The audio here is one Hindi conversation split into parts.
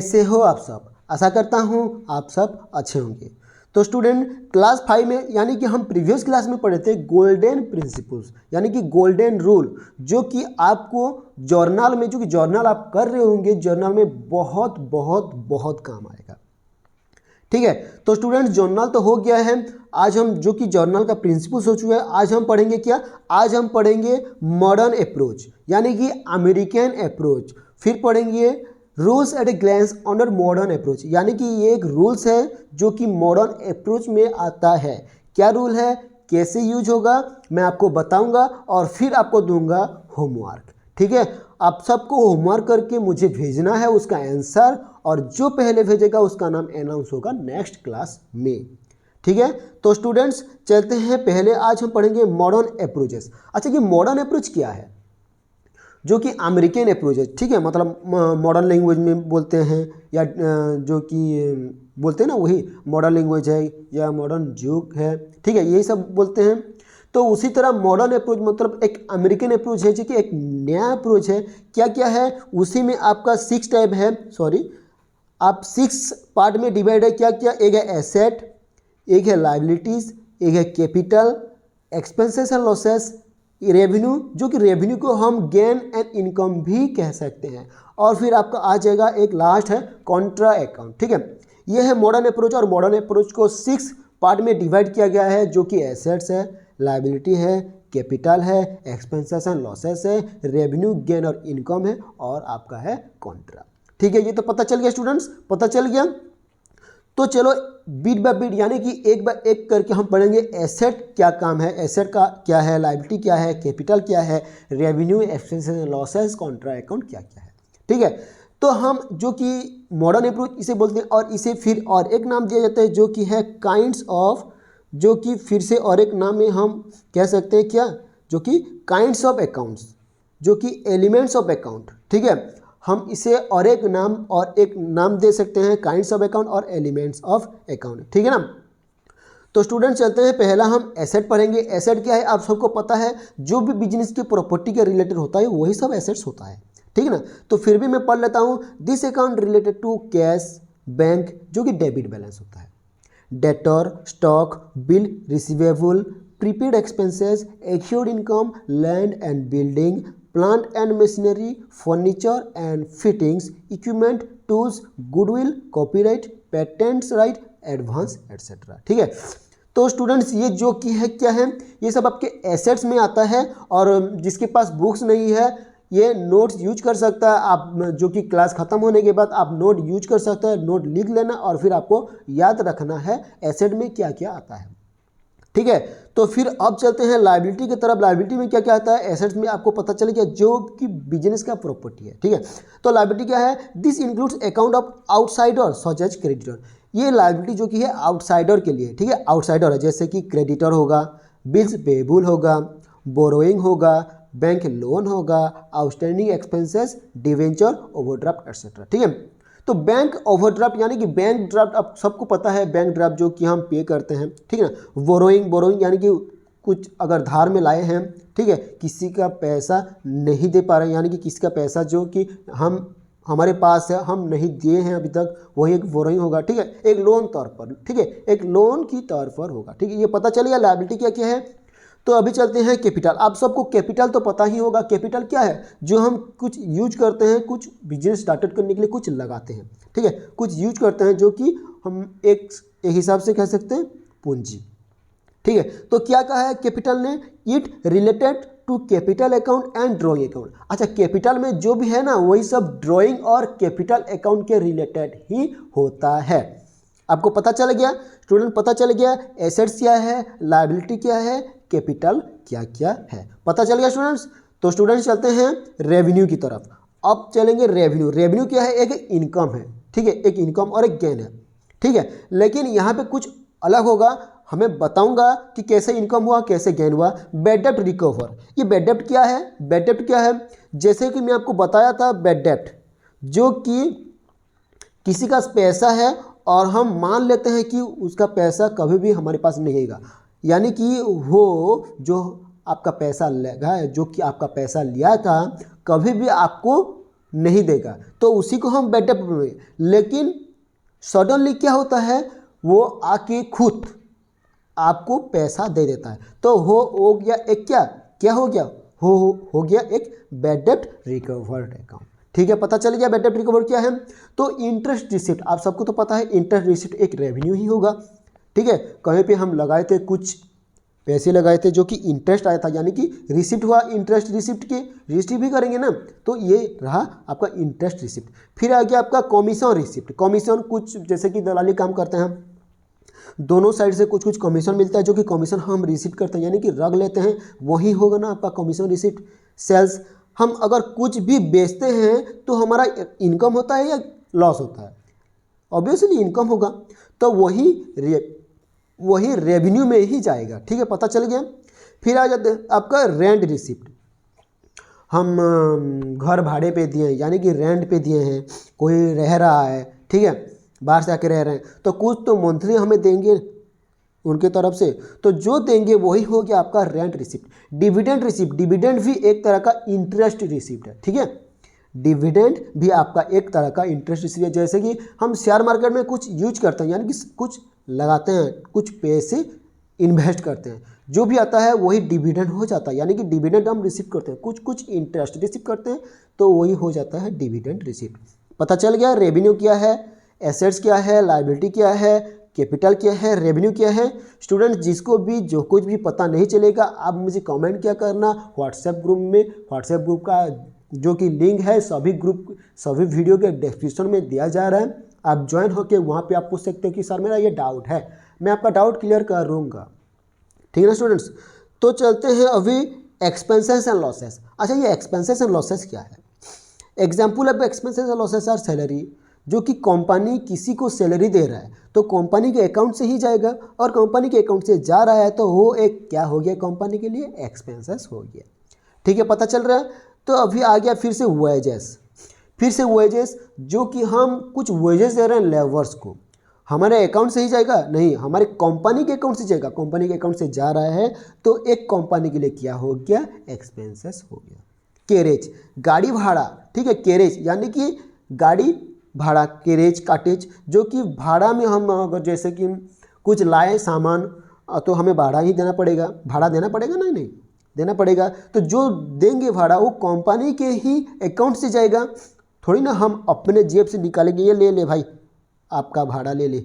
कैसे हो आप सब। आशा करता हूँ आप सब अच्छे होंगे। तो स्टूडेंट क्लास 5 में यानी कि हम प्रीवियस क्लास में पढ़े थे गोल्डन प्रिंसिपल्स यानी कि गोल्डन रूल, जो कि आपको जर्नल में, जो कि जर्नल आप कर रहे होंगे, जर्नल में बहुत बहुत बहुत काम आएगा। ठीक है, तो स्टूडेंट जर्नल तो हो गया है। आज हम जो कि जर्नल का प्रिंसिपल्स हो चुका है, आज हम पढ़ेंगे क्या, आज हम पढ़ेंगे मॉडर्न अप्रोच यानी कि अमेरिकन अप्रोच। फिर पढ़ेंगे rules at a glance under modern approach, यानी कि ये एक रूल्स है जो कि मॉडर्न अप्रोच में आता है। क्या रूल है, कैसे यूज होगा, मैं आपको बताऊंगा और फिर आपको दूंगा होमवर्क। ठीक है, आप सबको होमवर्क करके मुझे भेजना है उसका आंसर, और जो पहले भेजेगा उसका नाम अनाउंस होगा नेक्स्ट क्लास में। ठीक है, तो स्टूडेंट्स चलते हैं पहले। आज हम पढ़ेंगे मॉडर्न अप्रोचेस। अच्छा, ये मॉडर्न अप्रोच क्या है, जो कि अमेरिकन अप्रोच है। ठीक है, मतलब मॉडर्न लैंग्वेज में बोलते हैं, या जो कि बोलते हैं ना, वही मॉडर्न लैंग्वेज है या मॉडर्न जुग है। ठीक है, यही सब बोलते हैं। तो उसी तरह मॉडर्न अप्रोच मतलब एक अमेरिकन अप्रोच है, जो कि एक नया अप्रोच है। क्या क्या है उसी में, आपका 6 टाइप है, सॉरी आप 6 पार्ट में डिवाइड है। क्या क्या, एक है एसेट, एक है लाइबिलिटीज, एक है capital, expenses and losses, revenue, जो कि रेवेन्यू को हम गेन एंड इनकम भी कह सकते हैं, और फिर आपका आ जाएगा एक लास्ट है कॉन्ट्रा अकाउंट। ठीक है, यह है मॉडर्न अप्रोच, और मॉडर्न अप्रोच को 6 पार्ट में डिवाइड किया गया है, जो कि एसेट्स है, लाइबिलिटी है, कैपिटल है, एक्सपेंसेस एंड लॉसेस है, रेवेन्यू गेन और इनकम है, और आपका है कॉन्ट्रा। ठीक है, ये तो पता चल गया स्टूडेंट्स, पता चल गया। तो चलो बीट बाय बीट यानी कि एक बार एक करके हम पढ़ेंगे। एसेट क्या काम है, एसेट का क्या है, लायबिलिटी क्या है, कैपिटल क्या है, revenue, expenses, losses, Contra account क्या क्या है। ठीक है, तो हम जो कि मॉडर्न अप्रोच इसे बोलते हैं, और इसे फिर और एक नाम दिया जाता है जो कि है काइंड्स ऑफ, जो कि फिर से और एक नाम में हम कह सकते हैं क्या, जो कि काइंड्स ऑफ अकाउंट्स, जो कि एलिमेंट्स ऑफ अकाउंट। ठीक है, हम इसे और एक नाम दे सकते हैं, काइंड्स ऑफ अकाउंट और एलिमेंट्स ऑफ अकाउंट। ठीक है ना। तो स्टूडेंट चलते हैं, पहला हम एसेट पढ़ेंगे। एसेट क्या है आप सबको पता है, जो भी बिजनेस की प्रॉपर्टी के रिलेटेड होता है वही सब एसेट्स होता है। ठीक है ना, तो फिर भी मैं पढ़ लेता हूँ। This account related to cash, bank, जो कि डेबिट बैलेंस होता है, debtor, stock, bill receivable, prepaid expenses, accrued income, land and building, plant and machinery, furniture and fittings, equipment, tools, goodwill, copyright, patents right, advance etcetera. ठीक है, तो स्टूडेंट्स ये जो कि है क्या है, ये सब आपके एसेट्स में आता है, और जिसके पास बुक्स नहीं है ये नोट्स यूज कर सकता है। आप जो कि क्लास खत्म होने के बाद आप नोट यूज कर सकते हैं, नोट लिख लेना, और फिर आपको याद रखना है एसेट में क्या क्या आता है। ठीक है, तो फिर अब चलते हैं लायबिलिटी की तरफ। लायबिलिटी में क्या क्या आता है, एसेट्स में आपको पता चले गया जो कि बिजनेस का प्रॉपर्टी है। ठीक है, तो लायबिलिटी क्या है, this includes account of outsider such as creditor. ये लायबिलिटी जो कि है आउटसाइडर के लिए। ठीक है, आउटसाइडर है, जैसे कि क्रेडिटर होगा, बिल्स पेबल होगा, बोरोइंग होगा, बैंक लोन होगा, outstanding expenses, debenture, overdraft etcetera. ठीक है, तो बैंक ओवरड्राफ्ट यानी कि बैंक ड्राफ्ट आप सबको पता है, बैंक ड्राफ्ट जो कि हम पे करते हैं। ठीक है ना, बोरोइंग यानी कि कुछ अगर धार में लाए हैं, ठीक है, किसी का पैसा नहीं दे पा रहे हैं, यानी कि किसी का पैसा जो कि हमारे पास है, हम नहीं दिए हैं अभी तक, वही एक बोरोइंग होगा। ठीक है, एक लोन तौर पर, ठीक है, एक लोन की तौर पर होगा। ठीक है, ये पता चल गया लायबिलिटी क्या क्या है। तो अभी चलते हैं कैपिटल। आप सबको कैपिटल तो पता ही होगा। कैपिटल क्या है, जो हम कुछ यूज करते हैं, कुछ बिजनेस स्टार्टेड करने के लिए कुछ लगाते हैं। ठीक है, कुछ यूज करते हैं जो कि हम एक हिसाब से कह सकते हैं पूंजी। ठीक है, तो क्या कहा है कैपिटल ने, it related to capital account and drawing account. अच्छा, कैपिटल में जो भी है ना वही सब ड्रॉइंग और कैपिटल अकाउंट के रिलेटेड ही होता है। आपको पता चल गया स्टूडेंट, पता चल गया एसेट्स क्या है, लायबिलिटी क्या है, कैपिटल क्या क्या है, पता चल गया स्टूडेंट्स। तो स्टूडेंट्स चलते हैं रेवेन्यू की तरफ। अब चलेंगे रेवेन्यू। रेवेन्यू क्या है, एक इनकम है। ठीक है, एक इनकम और एक गेन है। ठीक है, लेकिन यहाँ पे कुछ अलग होगा, हमें बताऊंगा कि कैसे इनकम हुआ, कैसे गेन हुआ। बैड डेप्ट रिकवर, ये बैड डेप्ट क्या है, बैड डेप्ट क्या है, जैसे कि मैं आपको बताया था, बैड डेप्ट जो कि किसी का पैसा है और हम मान लेते हैं कि उसका पैसा कभी भी हमारे पास नहीं आएगा, यानी कि वो जो आपका पैसा लगा है, जो कि आपका पैसा लिया था, कभी भी आपको नहीं देगा, तो उसी को हम बैड डेब्ट बोलेंगे। लेकिन सडनली क्या होता है, वो आके खुद आपको पैसा दे देता है, तो हो गया एक क्या हो गया, हो गया एक बैड डेब्ट रिकवर्ड अकाउंट। ठीक है, पता चल गया बैड डेब्ट रिकवर्ड क्या है। तो इंटरेस्ट रिसिप्ट, आप सबको तो पता है इंटरेस्ट रिसिप्ट एक रेवेन्यू ही होगा। ठीक है, कहीं पे हम लगाए थे कुछ पैसे लगाए थे जो कि इंटरेस्ट आया था, यानी कि रिसिप्ट हुआ, इंटरेस्ट रिसिप्ट के रजिस्ट्री भी करेंगे ना, तो ये रहा आपका इंटरेस्ट रिसिप्ट। फिर आ गया आपका कमीशन रिसिप्ट। कमीशन कुछ जैसे कि दलाली काम करते हैं, दोनों साइड से कुछ कुछ कमीशन मिलता है, जो कि कमीशन हम रिसिप्ट करते हैं, यानी कि रख लेते हैं, वही होगा ना आपका कमीशन रिसिप्ट। सेल्स, हम अगर कुछ भी बेचते हैं तो हमारा इनकम होता है या लॉस होता है, ऑब्वियसली इनकम होगा, तो वही रेवेन्यू में ही जाएगा। ठीक है, पता चल गया। फिर आ जाते हैं आपका रेंट रिसिप्ट। हम घर भाड़े पे दिए हैं, यानी कि रेंट पे दिए हैं, कोई रह रहा है, ठीक है, बाहर से आके रह रहे हैं, तो कुछ तो मंथली हमें देंगे उनके तरफ से, तो जो देंगे वही हो गया आपका rent receipt. Dividend receipt, dividend भी एक तरह का इंटरेस्ट रिसिप्ट है। ठीक है, डिविडेंड भी आपका एक तरह का इंटरेस्ट रिसिप्ट है। जैसे कि हम शेयर मार्केट में कुछ यूज करते हैं, यानी कि कुछ लगाते हैं, कुछ पैसे इन्वेस्ट करते हैं, जो भी आता है वही डिविडेंड हो जाता है, यानी कि डिविडेंड हम रिसीव करते हैं, कुछ कुछ इंटरेस्ट रिसीव करते हैं, तो वही हो जाता है डिविडेंड रिसिप्ट। पता चल गया रेवेन्यू क्या है, एसेट्स क्या है, लायबिलिटी क्या है, कैपिटल क्या है, रेवेन्यू क्या है। स्टूडेंट्स, जिसको भी जो कुछ भी पता नहीं चलेगा, आप मुझे कमेंट क्या करना व्हाट्सएप ग्रुप में। व्हाट्सएप ग्रुप का जो कि लिंक है सभी वीडियो के डिस्क्रिप्शन में दिया जा रहा है, आप ज्वाइन होकर वहाँ पे आप पूछ सकते हो कि सर मेरा ये डाउट है, मैं आपका डाउट क्लियर करूँगा। ठीक है ना स्टूडेंट्स, तो चलते हैं अभी एक्सपेंसेस एंड लॉसेस। अच्छा, ये एक्सपेंसेस एंड लॉसेस क्या है? Example of expenses and losses are salary, जो कि कंपनी किसी को सैलरी दे रहा है तो कंपनी के अकाउंट से ही जाएगा, और कंपनी के अकाउंट से जा रहा है तो वो एक क्या हो गया, कंपनी के लिए एक्सपेंसेस हो गया। ठीक है, पता चल रहा है। तो अभी आ गया फिर से वेजेस, जो कि हम कुछ वेजेस दे रहे हैं लेबर्स को, हमारे अकाउंट से ही जाएगा नहीं, हमारे कंपनी के अकाउंट से जाएगा, कंपनी के अकाउंट से जा रहा है तो एक कंपनी के लिए क्या हो गया, एक्सपेंसेस हो गया। कैरेज, गाड़ी भाड़ा, ठीक है, कैरेज यानी कि गाड़ी भाड़ा, कैरेज काटेज, जो कि भाड़ा में हम अगर जैसे कि कुछ लाए सामान तो हमें भाड़ा ही देना पड़ेगा, भाड़ा देना पड़ेगा ना, नहीं देना पड़ेगा, तो जो देंगे भाड़ा वो कंपनी के ही अकाउंट से जाएगा, थोड़ी ना हम अपने जेब से निकालेंगे, ये ले भाई आपका भाड़ा ले ले,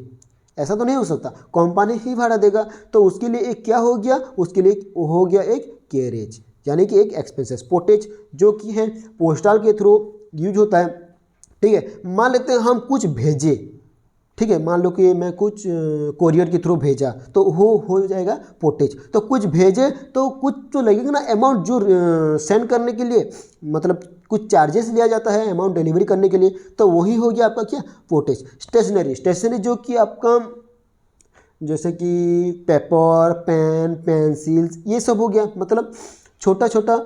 ऐसा तो नहीं हो सकता, कंपनी ही भाड़ा देगा, तो उसके लिए एक क्या हो गया, उसके लिए हो गया एक कैरेज, यानी कि एक एक्सपेंसेस। पोटेज, जो कि है पोस्टल के थ्रू यूज होता है। ठीक है, मान लेते हैं हम कुछ भेजे, ठीक है, मान लो कि मैं कुछ कोरियर के थ्रू भेजा तो हो जाएगा पोटेज। तो कुछ भेजे तो कुछ तो लगेगा ना अमाउंट, जो सेंड करने के लिए मतलब कुछ चार्जेस लिया जाता है अमाउंट डिलीवरी करने के लिए, तो वही हो गया आपका क्या, पोटेज। स्टेशनरी जो कि आपका जैसे कि पेपर, पेन, पेंसिल्स, ये सब हो गया, मतलब छोटा छोटा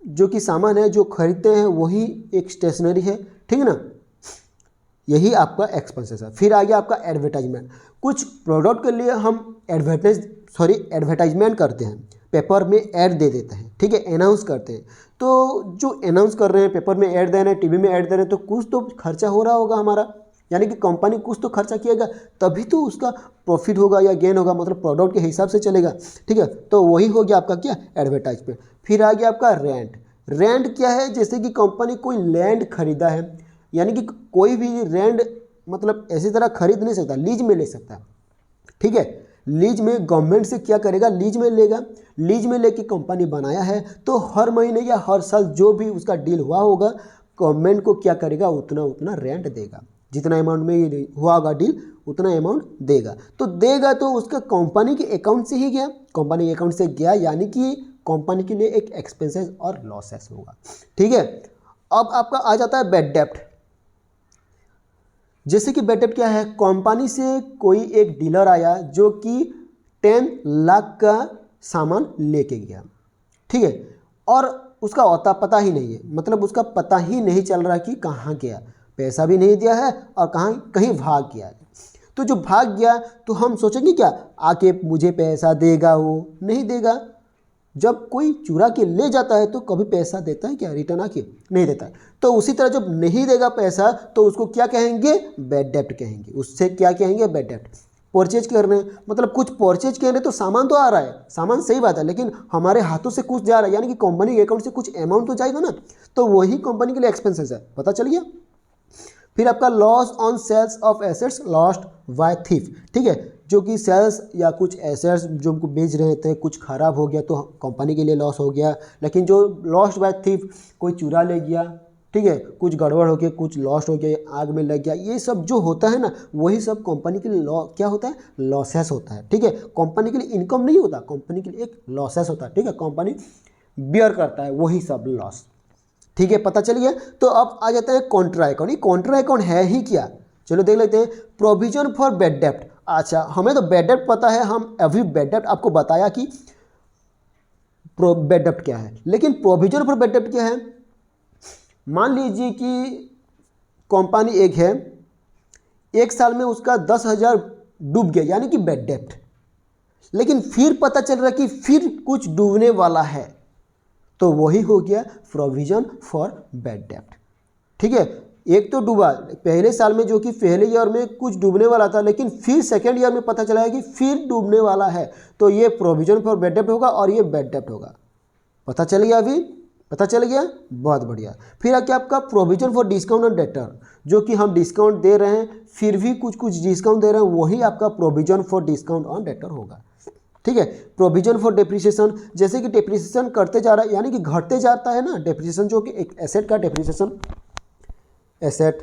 जो कि सामान है जो खरीदते हैं वही एक स्टेशनरी है। ठीक है ना, यही आपका एक्सपेंसेस है। फिर आ गया आपका एडवर्टाइजमेंट, कुछ प्रोडक्ट के लिए हम एडवर्टाइजमेंट करते हैं, पेपर में ऐड दे देते हैं, ठीक है, अनाउंस करते हैं, तो जो अनाउंस कर रहे हैं, पेपर में ऐड दे रहे हैं, टीवी में ऐड दे रहे हैं, तो कुछ तो खर्चा हो रहा होगा हमारा, यानी कि कंपनी कुछ तो खर्चा किएगा, तभी तो उसका प्रॉफिट होगा या गेन होगा, मतलब प्रोडक्ट के हिसाब से चलेगा। ठीक है, तो वही हो गया आपका क्या, एडवर्टाइजमेंट। फिर आ गया आपका रेंट क्या है, जैसे कि कंपनी कोई लैंड खरीदा है, यानी कि कोई भी रेंट मतलब ऐसी तरह खरीद नहीं सकता, लीज में ले सकता है। ठीक है, लीज में गवर्नमेंट से क्या करेगा, लीज में लेगा, लीज में लेके कंपनी बनाया है तो हर महीने या हर साल जो भी उसका डील हुआ होगा, गवर्नमेंट को क्या करेगा, उतना रेंट देगा, जितना अमाउंट में हुआ होगा डील उतना अमाउंट देगा। तो उसका कंपनी के अकाउंट से ही गया, कंपनी के अकाउंट से गया, यानी कि कंपनी के लिए एक एक्सपेंसेस और लॉसेस होगा। ठीक है, अब आपका आ जाता है बैड डेप्ट। जैसे कि बैड डेप्ट क्या है, कंपनी से कोई एक डीलर आया जो कि 10 लाख का सामान लेके गया, ठीक है, और उसका अता पता ही नहीं है, मतलब उसका पता ही नहीं चल रहा कि कहाँ गया, पैसा भी नहीं दिया है और कहीं भाग गया है। तो जो भाग गया तो हम सोचेंगे क्या, आके मुझे पैसा देगा, वो नहीं देगा, जब कोई चुरा के ले जाता है तो कभी पैसा देता है क्या, रिटर्न आके नहीं देता है। तो उसी तरह जब नहीं देगा पैसा तो उसको क्या कहेंगे, बैड डेब्ट कहेंगे। उससे क्या कहेंगे, बैड डेब्ट। परचेज कर रहे हैं, मतलब कुछ परचेज कर रहे हैं तो सामान तो आ रहा है, सामान सही बात है, लेकिन हमारे हाथों से कुछ जा रहा है, यानी कि कंपनी के अकाउंट से कुछ अमाउंट तो जाएगा ना, तो वही कंपनी के लिए एक्सपेंसेस है। पता चल गया। फिर आपका loss on sales of assets lost by thief, ठीक है, जो कि सेल्स या कुछ एसेट्स जो हमको बेच रहे थे कुछ खराब हो गया तो कंपनी के लिए लॉस हो गया। लेकिन जो लॉस्ट बाय थीफ, कोई चुरा ले गया, ठीक है, कुछ गड़बड़ हो गया, कुछ लॉस्ट हो गया, आग में लग गया, ये सब जो होता है ना, वही सब कंपनी के लिए क्या होता है, लॉसेस होता है। ठीक है, कंपनी के लिए इनकम नहीं होता, कंपनी के लिए एक लॉसेस होता है। ठीक है, कंपनी बियर करता है वही सब लॉस। ठीक है, पता चल गया। तो अब आ जाता है कॉन्ट्रा अकाउंट। ये कॉन्ट्रा अकाउंट है ही क्या, चलो देख लेते हैं। प्रोविजन फॉर बैड डेब्ट। अच्छा, हमें तो बैड डेब्ट पता है, हम अभी बैड डेब्ट आपको बताया कि बैड डेब्ट क्या है, लेकिन प्रोविजन फॉर बैड डेब्ट क्या है। मान लीजिए कि कंपनी एक है, एक साल में उसका 10,000 डूब गया, यानी कि बैड डेब्ट। लेकिन फिर पता चल रहा है कि फिर कुछ डूबने वाला है, तो वही हो गया प्रोविजन फॉर बैड डेब्ट। ठीक है, एक तो डूबा पहले साल में, जो कि पहले ईयर में कुछ डूबने वाला था, लेकिन फिर सेकेंड ईयर में पता चला है कि फिर डूबने वाला है, तो ये प्रोविजन फॉर बैड डेब्ट होगा और ये बैड डेब्ट होगा। पता चल गया, अभी पता चल गया, बहुत बढ़िया। फिर क्या आपका provision for discount on debtor, जो कि हम डिस्काउंट दे रहे हैं फिर भी कुछ कुछ डिस्काउंट दे रहे हैं, वही आपका provision for discount on debtor होगा। ठीक है, प्रोविजन फॉर डेप्रिसिएशन, जैसे कि डेप्रिसिएशन करते जा रहा है, यानी कि घटते जाता है ना डेप्रिसिएशन, जो कि एक एसेट का डेप्रिसिएशन, एसेट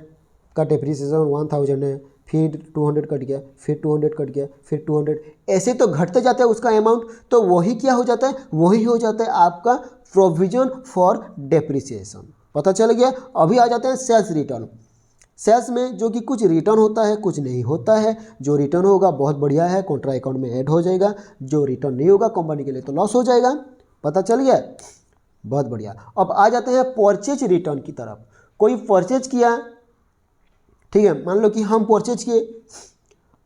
का डेप्रिसिएशन 1000 है, फिर 200 कट गया, फिर 200 कट गया, फिर 200, ऐसे तो घटते जाता है उसका अमाउंट, तो वही क्या हो जाता है, वही हो जाता है आपका प्रोविजन फॉर डेप्रिसिएशन। पता चल गया। अभी आ जाते हैं सेल्स रिटर्न। सेल्स में जो कि कुछ रिटर्न होता है, कुछ नहीं होता है। जो रिटर्न होगा बहुत बढ़िया है, कॉन्ट्रा अकाउंट में ऐड हो जाएगा। जो रिटर्न नहीं होगा कंपनी के लिए तो लॉस हो जाएगा। पता चल गया, बहुत बढ़िया। अब आ जाते हैं परचेज रिटर्न की तरफ। कोई परचेज किया, ठीक है, मान लो कि हम परचेज किए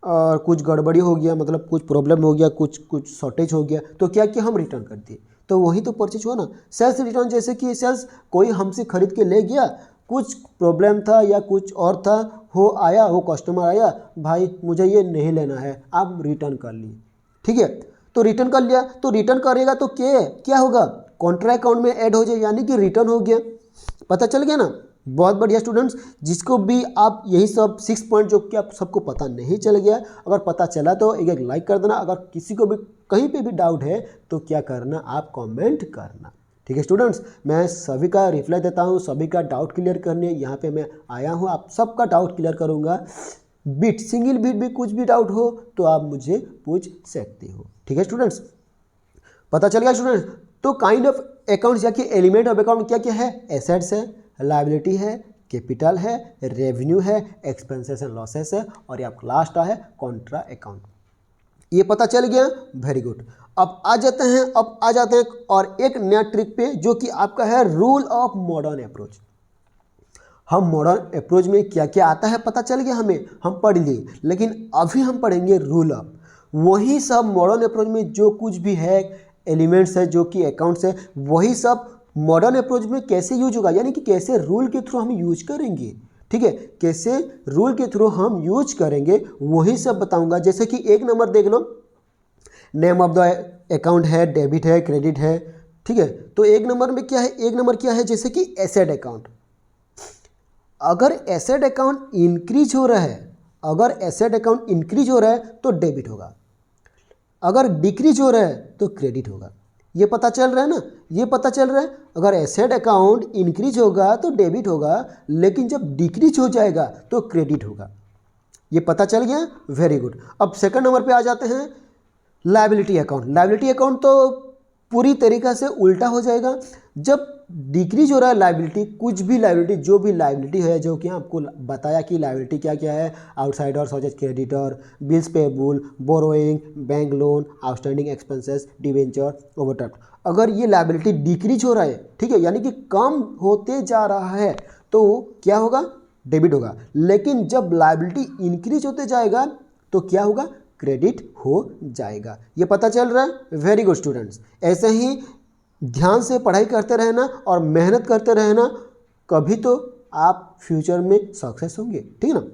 और कुछ गड़बड़ी हो गया, मतलब कुछ प्रॉब्लम हो गया, कुछ शॉर्टेज हो गया, तो क्या किया, हम रिटर्न कर दिए, तो वही तो परचेज हुआ ना। सेल्स रिटर्न, जैसे कि सेल्स कोई हमसे खरीद के ले गया, कुछ प्रॉब्लम था या कुछ और था, हो आया, वो कस्टमर आया, भाई मुझे ये नहीं लेना है, आप रिटर्न कर लिए। ठीक है, तो रिटर्न कर लिया, तो रिटर्न करेगा तो क्या होगा, कॉन्ट्रा अकाउंट में ऐड हो जाए, यानी कि रिटर्न हो गया। पता चल गया ना, बहुत बढ़िया स्टूडेंट्स। जिसको भी आप यही सब 6 पॉइंट जो कि आप सबको पता नहीं चल गया, अगर पता चला तो एक लाइक कर देना। अगर किसी को भी कहीं पे भी डाउट है तो क्या करना, आप कमेंट करना। ठीक है स्टूडेंट्स, मैं सभी का रिप्लाई देता हूँ, सभी का डाउट क्लियर करने यहाँ पे मैं आया हूँ, आप सबका डाउट क्लियर करूँगा। बिट सिंगल बिट भी कुछ भी डाउट हो तो आप मुझे पूछ सकते हो। ठीक है स्टूडेंट्स, पता चल गया स्टूडेंट्स। तो काइंड ऑफ अकाउंट्स या कि एलिमेंट ऑफ अकाउंट क्या क्या है, एसेट्स है, लायबिलिटी है, कैपिटल है, रेवेन्यू है, एक्सपेंसेस एंड लॉसेस है, और ये आपका लास्ट है कॉन्ट्रा अकाउंट। ये पता चल गया, वेरी गुड। अब आ जाते हैं और एक नया ट्रिक पे, जो कि आपका है रूल ऑफ मॉडर्न अप्रोच। हम मॉडर्न अप्रोच में क्या क्या आता है पता चल गया हमें, हम पढ़ लिए, लेकिन अभी हम पढ़ेंगे रूल ऑफ। वही सब मॉडर्न अप्रोच में जो कुछ भी है, एलिमेंट्स है, जो कि अकाउंट्स है, वही सब मॉडर्न अप्रोच में कैसे यूज होगा, यानी कि कैसे रूल के थ्रू हम यूज करेंगे। ठीक है, कैसे रूल के थ्रू हम यूज करेंगे वही सब बताऊंगा। जैसे कि एक नंबर देख लो, नेम ऑफ द अकाउंट है, डेबिट है, क्रेडिट है। ठीक है, तो एक नंबर में क्या है, एक नंबर क्या है, जैसे कि एसेट अकाउंट। अगर एसेट अकाउंट इंक्रीज हो रहा है, अगर एसेट अकाउंट इंक्रीज हो रहा है तो डेबिट होगा, अगर डिक्रीज हो रहा है तो क्रेडिट होगा। ये पता चल रहा है ना, ये पता चल रहा है। अगर एसेट अकाउंट इंक्रीज होगा तो डेबिट होगा, लेकिन जब डिक्रीज हो जाएगा तो क्रेडिट होगा। ये पता चल गया, वेरी गुड। अब सेकंड नंबर पे आ जाते हैं लायबिलिटी अकाउंट। लायबिलिटी अकाउंट तो पूरी तरीक़ा से उल्टा हो जाएगा। जब डिक्रीज हो रहा है लायबिलिटी, कुछ भी लायबिलिटी, जो भी लायबिलिटी है, जो कि आपको बताया कि लायबिलिटी क्या क्या है, outsider such as creditor, bills payable, borrowing, bank loan, outstanding expenses, debenture, overdraft. अगर ये लायबिलिटी डिक्रीज हो रहा है, ठीक है, यानी कि कम होते जा रहा है, तो क्या होगा, डेबिट होगा। लेकिन जब लायबिलिटी इंक्रीज होते जाएगा तो क्या होगा, क्रेडिट हो जाएगा। ये पता चल रहा है? Very good students. ऐसे ही ध्यान से पढ़ाई करते रहना और मेहनत करते रहना, कभी तो आप फ्यूचर में सक्सेस होंगे, ठीक है ना।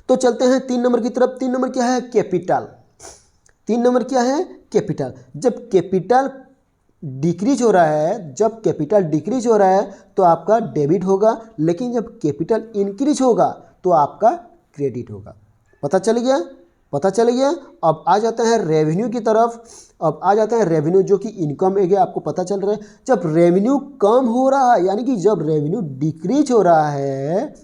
तो चलते हैं 3 नंबर की तरफ। 3 नंबर क्या है? कैपिटल। 3 नंबर क्या है? कैपिटल। जब कैपिटल डिक्रीज हो रहा है, जब कैपिटल डिक्रीज हो रहा है तो आपका डेबिट होगा, लेकिन जब कैपिटल इंक्रीज होगा तो आपका क्रेडिट होगा। पता चल गया? पता चल गया। अब आ जाता है रेवेन्यू की तरफ। अब आ जाता है रेवेन्यू, जो कि इनकम है, आपको पता चल रहा है। जब रेवेन्यू कम हो रहा है, यानी कि जब रेवेन्यू डिक्रीज हो रहा है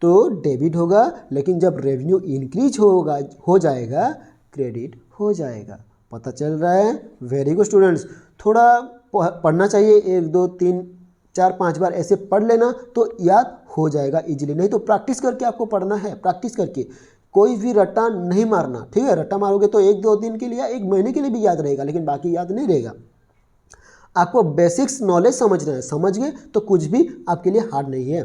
तो डेबिट होगा, लेकिन जब रेवेन्यू इंक्रीज हो जाएगा, क्रेडिट हो जाएगा। पता चल रहा है? Very good students. थोड़ा पढ़ना चाहिए, 1 2 3 4 5 बार ऐसे पढ़ लेना तो याद हो जाएगा इजीली। नहीं तो प्रैक्टिस करके आपको पढ़ना है, प्रैक्टिस करके। कोई भी रट्टा नहीं मारना, ठीक है। रट्टा मारोगे तो 1 2 दिन के लिए या 1 महीने के लिए भी याद रहेगा, लेकिन बाकी याद नहीं रहेगा। आपको बेसिक्स नॉलेज समझना है, समझ गए तो कुछ भी आपके लिए हार्ड नहीं है।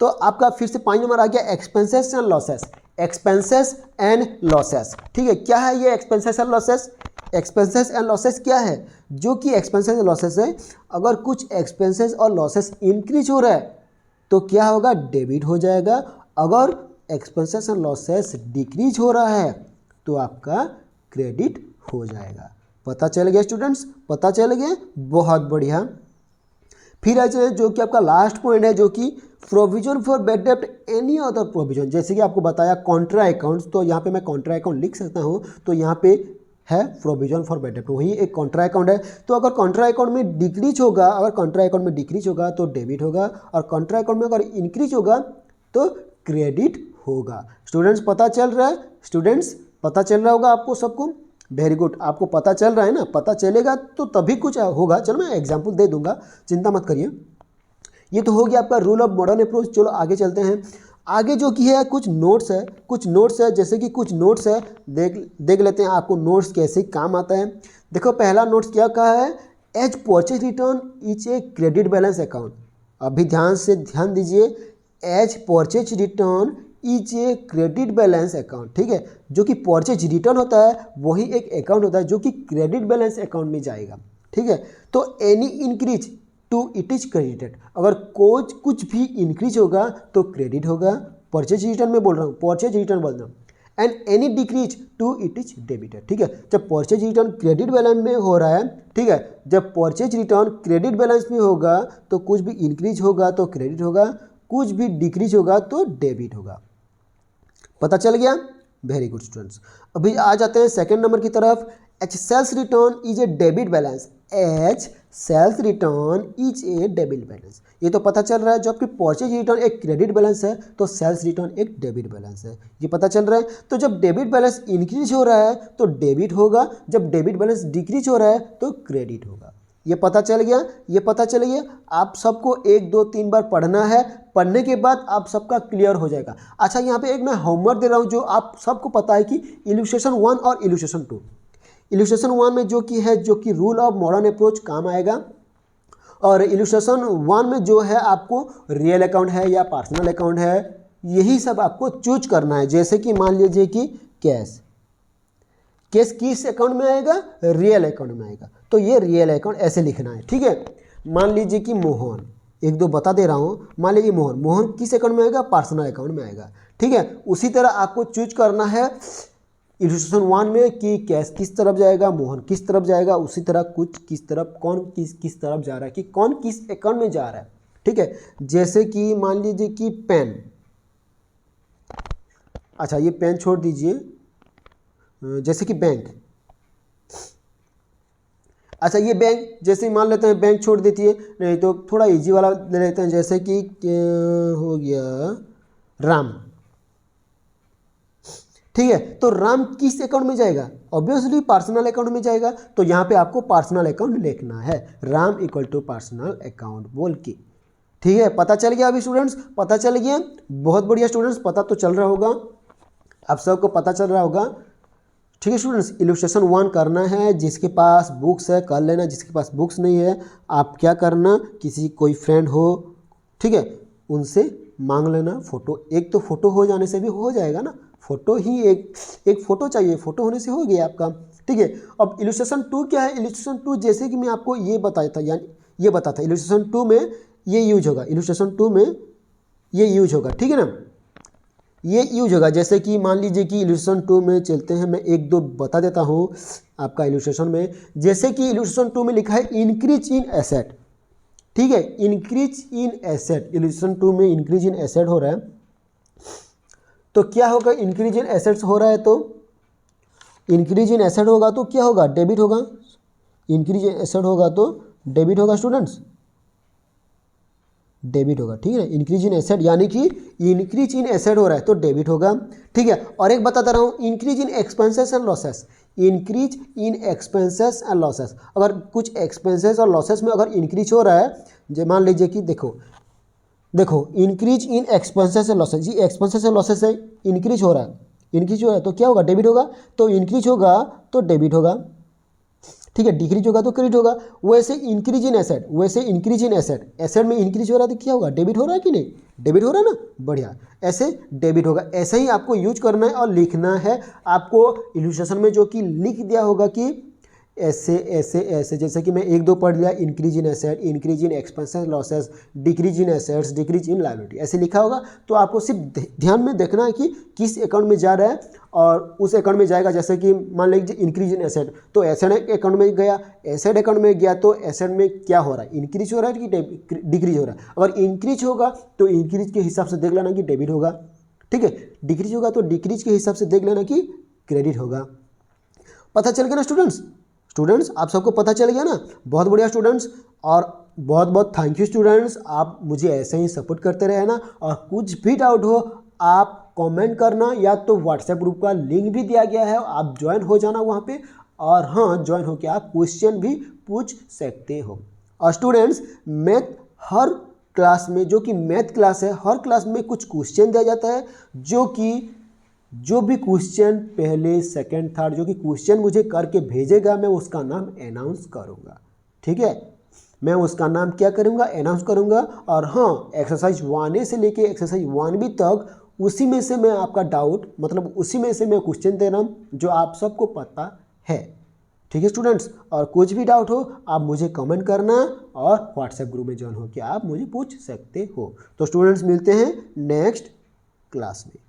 तो आपका फिर से 5 नंबर आ गया expenses and losses. Expenses and losses, ठीक है। क्या है ये expenses and losses? Expenses and losses क्या है? जो कि एक्सपेंसेस एंड लॉसेस है, अगर कुछ एक्सपेंसेस और लॉसेस इंक्रीज हो रहा है तो क्या होगा? डेबिट हो जाएगा। अगर एक्सपेंसेस एंड लॉसेस डिक्रीज हो रहा है तो आपका क्रेडिट हो जाएगा। पता चल गया स्टूडेंट्स? पता चल गया, बहुत बढ़िया। फिर ऐसे जो कि आपका लास्ट पॉइंट है, जो कि प्रोविजन फॉर बैड डेब्ट एनी अदर प्रोविजन। जैसे कि आपको बताया कॉन्ट्रा अकाउंट्स, तो यहाँ पे मैं कॉन्ट्रा अकाउंट लिख सकता हूँ, तो यहाँ पे है प्रोविजन फॉर बैड डेब्ट, वही एक कॉन्ट्रा अकाउंट है। तो अगर कॉन्ट्रा अकाउंट में डिक्रीज होगा, अगर कॉन्ट्रा अकाउंट में डिक्रीज होगा तो डेबिट होगा, और कॉन्ट्रा अकाउंट में अगर इंक्रीज होगा तो क्रेडिट होगा। स्टूडेंट्स पता चल रहा है? स्टूडेंट्स पता चल रहा होगा आपको सबको? Very good. आपको पता चल रहा है ना? पता चलेगा तो तभी कुछ होगा। चलो मैं एग्जांपल दे दूंगा, चिंता मत करिए। ये तो हो गया आपका रूल ऑफ मॉडर्न अप्रोच। चलो आगे चलते हैं। आगे जो कि है कुछ नोट्स है, कुछ नोट्स है। जैसे कि कुछ नोट्स है, देख लेते हैं आपको नोट्स कैसे काम आता है। देखो पहला नोट्स क्या कहा है? As purchase return is a credit balance account. अभी ध्यान दीजिए, as purchase return is a credit balance account, ठीक है। जो कि परचेज रिटर्न होता है वही एक अकाउंट होता है जो कि क्रेडिट बैलेंस अकाउंट में जाएगा, ठीक है। तो any increase to it is credited. अगर कुछ भी इंक्रीज होगा तो क्रेडिट होगा। परचेज रिटर्न में बोल रहा हूँ, परचेज रिटर्न बोल रहा हूँ। And any decrease to it is debited, ठीक है। जब परचेज रिटर्न क्रेडिट बैलेंस में हो रहा है, ठीक है, जब परचेज रिटर्न क्रेडिट बैलेंस में होगा तो कुछ भी इंक्रीज होगा तो क्रेडिट होगा, कुछ भी डिक्रीज होगा तो डेबिट होगा। पता चल गया? Very good students. अभी आ जाते हैं सेकंड नंबर की तरफ। As sales return is a debit balance. As sales return is a debit balance. ये तो पता चल रहा है, जबकि परचेज रिटर्न एक क्रेडिट बैलेंस है तो सेल्स रिटर्न एक डेबिट बैलेंस है। ये पता चल रहा है। तो जब डेबिट बैलेंस इंक्रीज हो रहा है तो डेबिट होगा, जब डेबिट बैलेंस डिक्रीज हो रहा है तो क्रेडिट होगा। ये पता चल गया? ये पता चल गया। आप सबको 1 2 3 बार पढ़ना है, पढ़ने के बाद आप सबका क्लियर हो जाएगा। अच्छा, यहाँ पे एक मैं होमवर्क दे रहा हूँ, जो आप सबको पता है कि इलस्ट्रेशन 1 और इलस्ट्रेशन 2। इलस्ट्रेशन 1 में जो कि रूल ऑफ मॉडर्न अप्रोच काम आएगा, और इलस्ट्रेशन 1 में जो है आपको रियल अकाउंट है या पर्सनल अकाउंट है, यही सब आपको चूज करना है। जैसे कि मान लीजिए कि कैश किस अकाउंट में आएगा? रियल अकाउंट में आएगा, तो ये रियल अकाउंट ऐसे लिखना है, ठीक है। मान लीजिए कि मोहन, 1 2 बता दे रहा हूँ। मान लीजिए मोहन किस अकाउंट में आएगा? पर्सनल अकाउंट में आएगा, ठीक है। उसी तरह आपको चूज करना है इलस्ट्रेशन 1 में कि कैश किस तरफ जाएगा, मोहन किस तरफ जाएगा, उसी तरह कुछ किस तरफ, कौन किस तरफ जा रहा है, कि कौन किस अकाउंट में जा रहा है, ठीक है। जैसे कि मान लीजिए कि पेन, अच्छा ये पेन छोड़ दीजिए, जैसे कि बैंक, अच्छा ये बैंक, जैसे मान लेते हैं बैंक छोड़ देती है, नहीं तो थोड़ा इजी वाला ले लेते हैं, जैसे कि हो गया राम, ठीक है। तो राम किस अकाउंट में जाएगा? ऑब्वियसली पर्सनल अकाउंट में जाएगा, तो यहाँ पे आपको पर्सनल अकाउंट लिखना है, Ram equal to personal account बोल के, ठीक है। पता चल गया अभी स्टूडेंट्स? पता चल गया? बहुत बढ़िया स्टूडेंट्स, पता तो चल रहा होगा, आप सबको पता चल रहा होगा, ठीक है स्टूडेंट्स। इलस्ट्रेशन 1 करना है, जिसके पास बुक्स है कर लेना, जिसके पास बुक्स नहीं है आप क्या करना, कोई फ्रेंड हो, ठीक है, उनसे मांग लेना फ़ोटो। एक तो फ़ोटो हो जाने से भी हो जाएगा ना, फ़ोटो ही एक फ़ोटो चाहिए, फ़ोटो होने से हो गया आपका। ठीक है, अब इलस्ट्रेशन 2 क्या है? इलस्ट्रेशन 2 जैसे कि मैं आपको ये बताया था, यानी ये बता था इलस्ट्रेशन 2 में ये यूज होगा, इलस्ट्रेशन 2 में ये यूज होगा। ठीक है ना, ये यूज होगा। जैसे कि मान लीजिए कि इलस्ट्रेशन 2 में चलते हैं, मैं एक दो बता देता हूँ आपका इलस्ट्रेशन में। जैसे कि इलस्ट्रेशन 2 में लिखा है इंक्रीज इन एसेट। ठीक है, इंक्रीज इन एसेट, इलस्ट्रेशन 2 में इंक्रीज इन एसेट हो रहा है, तो क्या होगा? इंक्रीज इन एसेट्स हो रहा है तो इंक्रीज इन एसेट होगा तो क्या होगा? डेबिट होगा। इंक्रीज इन एसेट होगा तो डेबिट होगा स्टूडेंट्स, डेबिट होगा। ठीक है, इंक्रीज इन एसेट यानी कि इंक्रीज इन एसेट हो रहा है तो डेबिट होगा। ठीक है, और एक बताता रहा हूँ, increase in expenses and losses, increase in expenses and losses. अगर कुछ एक्सपेंसेस और लॉसेस में अगर इंक्रीज हो रहा है, जो मान लीजिए कि देखो increase in expenses and losses, जी एक्सपेंसेस एंड लॉसेस है, इंक्रीज हो रहा है, इंक्रीज हो रहा है तो क्या होगा? डेबिट होगा। तो इंक्रीज होगा तो डेबिट होगा। ठीक है, डिक्रीज होगा तो क्रेडिट होगा। वैसे इंक्रीज इन एसेट, वैसे इंक्रीज इन एसेट, एसेट में इंक्रीज हो रहा है तो क्या होगा? डेबिट हो रहा है कि नहीं? डेबिट हो रहा है ना, बढ़िया, ऐसे डेबिट होगा। ऐसे ही आपको यूज करना है और लिखना है। आपको इलस्ट्रेशन में जो कि लिख दिया होगा कि ऐसे ऐसे ऐसे, जैसे कि मैं एक दो पढ़ लिया, increase in asset, increase in expenses losses, decrease in assets, decrease in liability, ऐसे लिखा होगा। तो आपको सिर्फ ध्यान में देखना है कि किस अकाउंट में जा रहा है और उस अकाउंट में जाएगा। जैसे कि मान लीजिए इंक्रीज इन एसेट, तो एसेट अकाउंट में गया, एसेट अकाउंट में गया तो एसेट में क्या हो रहा है? इंक्रीज हो रहा है कि डिक्रीज हो रहा है? अगर इंक्रीज होगा तो इंक्रीज के हिसाब से देख लेना कि डेबिट होगा। ठीक है, डिक्रीज होगा तो डिक्रीज के हिसाब से देख लेना कि क्रेडिट होगा। पता चल गया ना स्टूडेंट्स, आप सबको पता चल गया ना? बहुत बढ़िया स्टूडेंट्स, और बहुत बहुत थैंक यू स्टूडेंट्स। आप मुझे ऐसे ही सपोर्ट करते रहे ना, और कुछ भी डाउट हो आप कमेंट करना, या तो व्हाट्सएप ग्रुप का लिंक भी दिया गया है, आप ज्वाइन हो जाना वहाँ पे, और हाँ ज्वाइन होकर आप क्वेश्चन भी पूछ सकते हो। और स्टूडेंट्स, मैथ हर क्लास में, जो कि मैथ क्लास है, हर क्लास में कुछ क्वेश्चन दिया जाता है, जो भी क्वेश्चन पहले सेकंड थर्ड जो कि क्वेश्चन मुझे करके भेजेगा, मैं उसका नाम अनाउंस करूंगा। ठीक है, मैं उसका नाम क्या करूंगा? अनाउंस करूंगा। और हाँ, एक्सरसाइज 1A से लेके एक्सरसाइज 1B तक उसी में से मैं आपका डाउट, मतलब उसी में से मैं क्वेश्चन दे रहा हूँ जो आप सबको पता है। ठीक है स्टूडेंट्स, और कुछ भी डाउट हो आप मुझे कमेंट करना, और व्हाट्सएप ग्रुप में ज्वाइन हो के आप मुझे पूछ सकते हो। तो स्टूडेंट्स, मिलते हैं नेक्स्ट क्लास में।